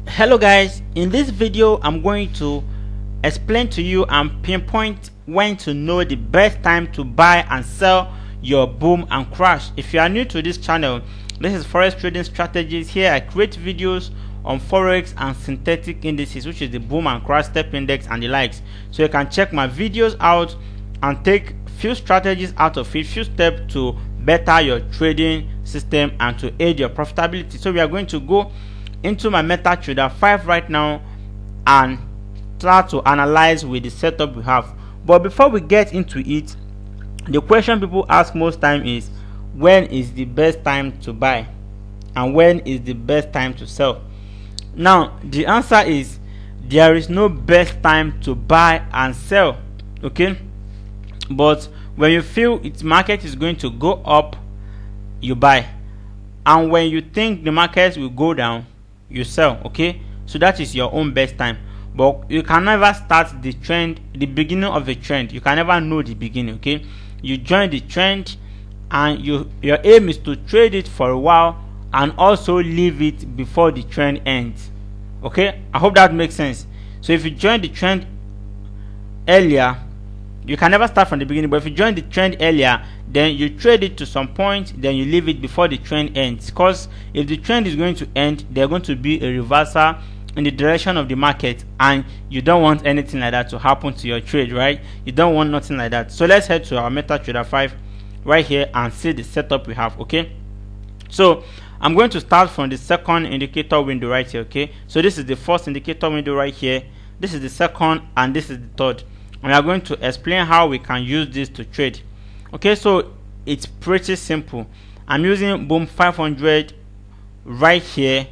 Hello guys, in this video I'm going to explain to you and pinpoint when to know the best time to buy and sell your boom and crash. If you are new to this channel, this is forex trading strategies. Here I create videos on forex and synthetic indices, which is the boom and crash, step index and the likes. So you can check my videos out and take few strategies out of it, few steps to better your trading system and to aid your profitability. So we are going to go into my MetaTrader 5 right now and start to analyze with the setup we have. But before we get into it, the question people ask most time is, when is the best time to buy and when is the best time to sell? Now the answer is, there is no best time to buy and sell, okay? But when you feel its market is going to go up, you buy, and when you think the market will go down, you sell. Okay, so that is your own best time. But you can never start the trend, the beginning of the trend. You can never know the beginning. Okay, you join the trend and your aim is to trade it for a while and also leave it before the trend ends. Okay, I hope that makes sense. So if you join the trend earlier, you can never start from the beginning, but if you join the trend earlier, then you trade it to some point, then you leave it before the trend ends. Because if the trend is going to end, there's going to be a reversal in the direction of the market, and you don't want anything like that to happen to your trade, right? You don't want nothing like that. So let's head to our MetaTrader 5 right here and see the setup we have. Okay, so I'm going to start from the second indicator window right here. Okay, so this is the first indicator window right here, this is the second, and this is the third. We are going to explain how we can use this to trade. Okay, so it's pretty simple. I'm using boom 500 right here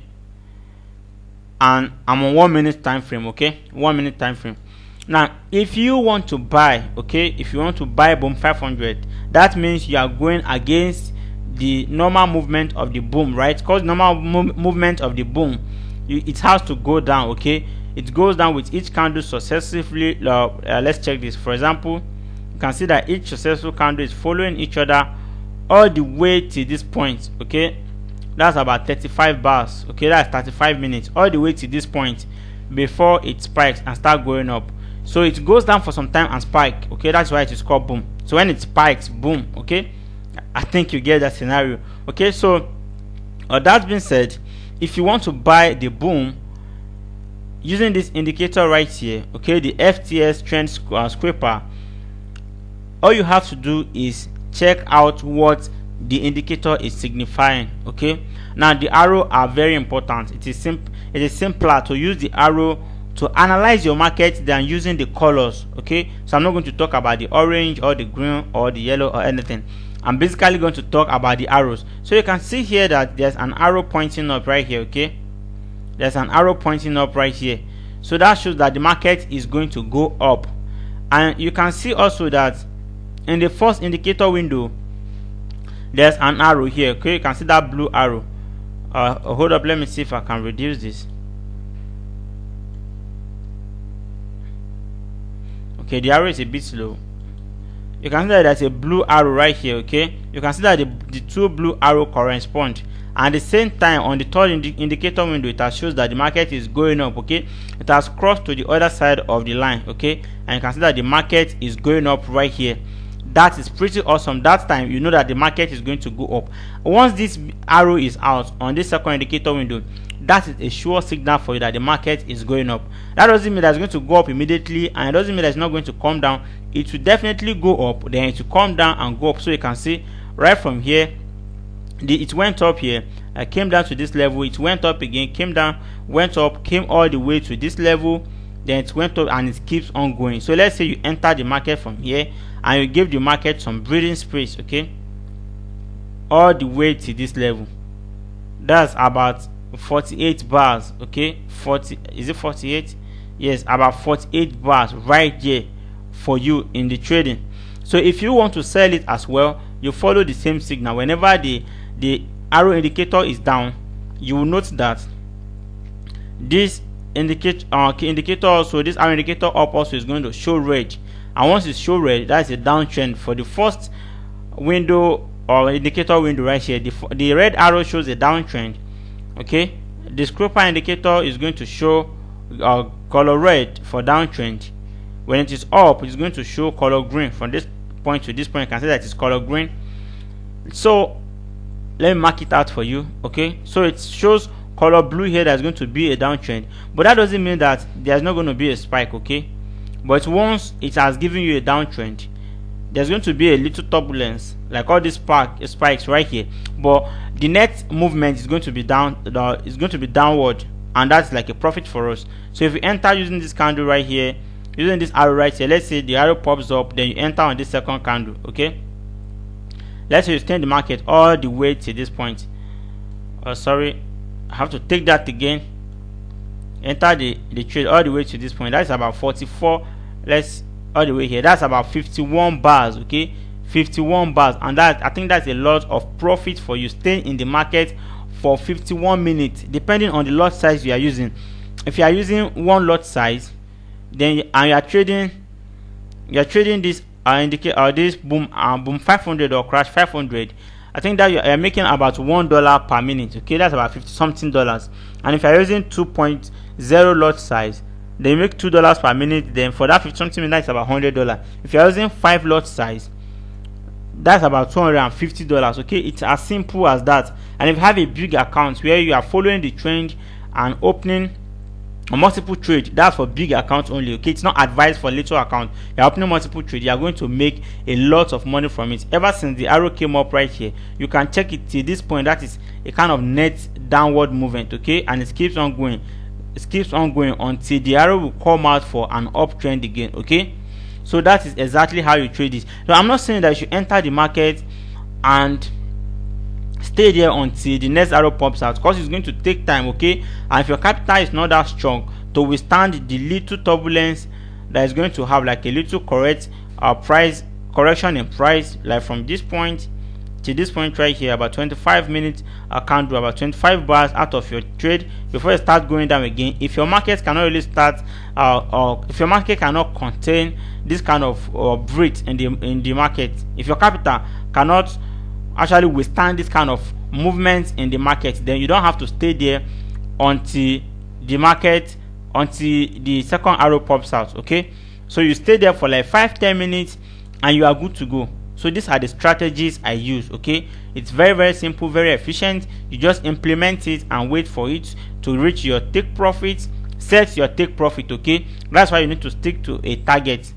and I'm on 1 minute time frame. Okay, 1 minute time frame. Now if you want to buy, okay, if you want to buy boom 500, that means you are going against the normal movement of the boom, right? Because normal movement of the boom, it has to go down. Okay, it goes down with each candle successively. Let's check this. For example, you can see that each successful candle is following each other all the way to this point. Okay, that's about 35 bars. Okay, that's 35 minutes, all the way to this point before it spikes and start going up. So it goes down for some time and spike. Okay, that's why it is called boom. So when it spikes, boom. Okay, I think you get that scenario. Okay, so that being said, if you want to buy the boom using this indicator right here, okay, the FTS trend scraper, all you have to do is check out what the indicator is signifying. Okay, now the arrow are very important. It is simpler to use the arrow to analyze your market than using the colors. Okay, so I'm not going to talk about the orange or the green or the yellow or anything. I'm basically going to talk about the arrows. So you can see here that there's an arrow pointing up right here. Okay, there's an arrow pointing up right here, so that shows that the market is going to go up. And you can see also that in the first indicator window there's an arrow here. Okay, you can see that blue arrow. Hold up, let me see if I can reduce this. Okay, the arrow is a bit slow. You can see that there's a blue arrow right here. Okay, you can see that the two blue arrow correspond. And at the same time, on the third indicator window, it has shows that the market is going up. Okay, it has crossed to the other side of the line. Okay, and you can see that the market is going up right here. That is pretty awesome. That time you know that the market is going to go up. Once this arrow is out on this second indicator window, that is a sure signal for you that the market is going up. That doesn't mean that it's going to go up immediately, and it doesn't mean that it's not going to come down. It will definitely go up, then it will come down and go up. So you can see right from here, it went up here, came down to this level, it went up again, came down, went up, came all the way to this level, then it went up, and it keeps on going. So let's say you enter the market from here and you give the market some breathing space. Okay, all the way to this level, that's about 48 bars. Okay, 40, is it 48? Yes, about 48 bars right here for you in the trading. So if you want to sell it as well, you follow the same signal. Whenever the arrow indicator is down, you will note that this indicator also, this arrow indicator up also is going to show red, and once it show red, that's a downtrend. For the first window or indicator window right here, the red arrow shows a downtrend. Okay, the scalper indicator is going to show color red for downtrend. When it is up, it's going to show color green. From this point to this point, you can see that it's color green. So let me mark it out for you. Okay, so it shows color blue here. That's going to be a downtrend, but that doesn't mean that there's not going to be a spike. Okay, but once it has given you a downtrend, there's going to be a little turbulence, like all these spikes right here, but the net movement is going to be downward, and that's like a profit for us. So if you enter using this candle right here, using this arrow right here, let's say the arrow pops up, then you enter on this second candle. Okay, let's say you stay in the market all the way to this point. Sorry, I have to take that again. Enter the trade all the way to this point. That's about 44. Let's all the way here. That's about 51 bars. Okay, 51 bars, and that, I think that's a lot of profit for you staying in the market for 51 minutes, depending on the lot size you are using. If you are using one lot size, then and you are trading this this boom 500 or crash 500, I think that you are making about $1 per minute. Okay, that's about 50 something dollars. And if you are using 2.0 lot size, then you make $2 per minute. Then for that 50 something minute, that's about $100. If you are using 5 lot size, that's about $250. Okay, it's as simple as that. And if you have a big account where you are following the trend and opening multiple trade, that's for big accounts only. Okay, it's not advised for little account. You're opening multiple trade, you are going to make a lot of money from it. Ever since the arrow came up right here, you can check it till this point. That is a kind of net downward movement. Okay, and it keeps on going, until the arrow will come out for an uptrend again. Okay, so that is exactly how you trade this. So I'm not saying that you should enter the market and stay there until the next arrow pops out, because it's going to take time. Okay, and if your capital is not that strong to withstand the little turbulence that is going to have, like a little price correction in price, like from this point to this point right here, about 25 minutes candle, about 25 bars out of your trade before you start going down again. If your market cannot really start or if your market cannot contain this kind of breach in the market, if your capital cannot actually withstand this kind of movements in the market, then you don't have to stay there until the second arrow pops out. Okay, so you stay there for like 5-10 minutes and you are good to go. So these are the strategies I use. Okay, it's very simple, very efficient. You just implement it and wait for it to reach your take profit. Set your take profit. Okay, that's why you need to stick to a target,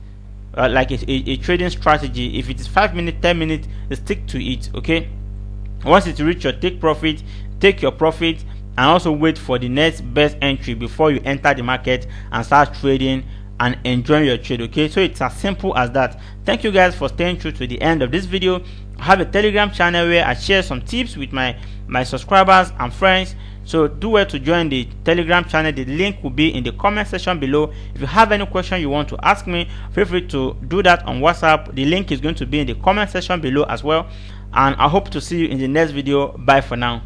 like a trading strategy. If it is 5 minutes, 10 minutes, stick to it. Okay, once it reach your take profit, take your profit, and also wait for the next best entry before you enter the market and start trading and enjoying your trade. Okay, so it's as simple as that. Thank you guys for staying through to the end of this video. I have a Telegram channel where I share some tips with my subscribers and friends, so do well to join the Telegram channel. The link will be in the comment section below. If you have any question you want to ask me, feel free to do that on WhatsApp. The link is going to be in the comment section below as well, and I hope to see you in the next video. Bye for now.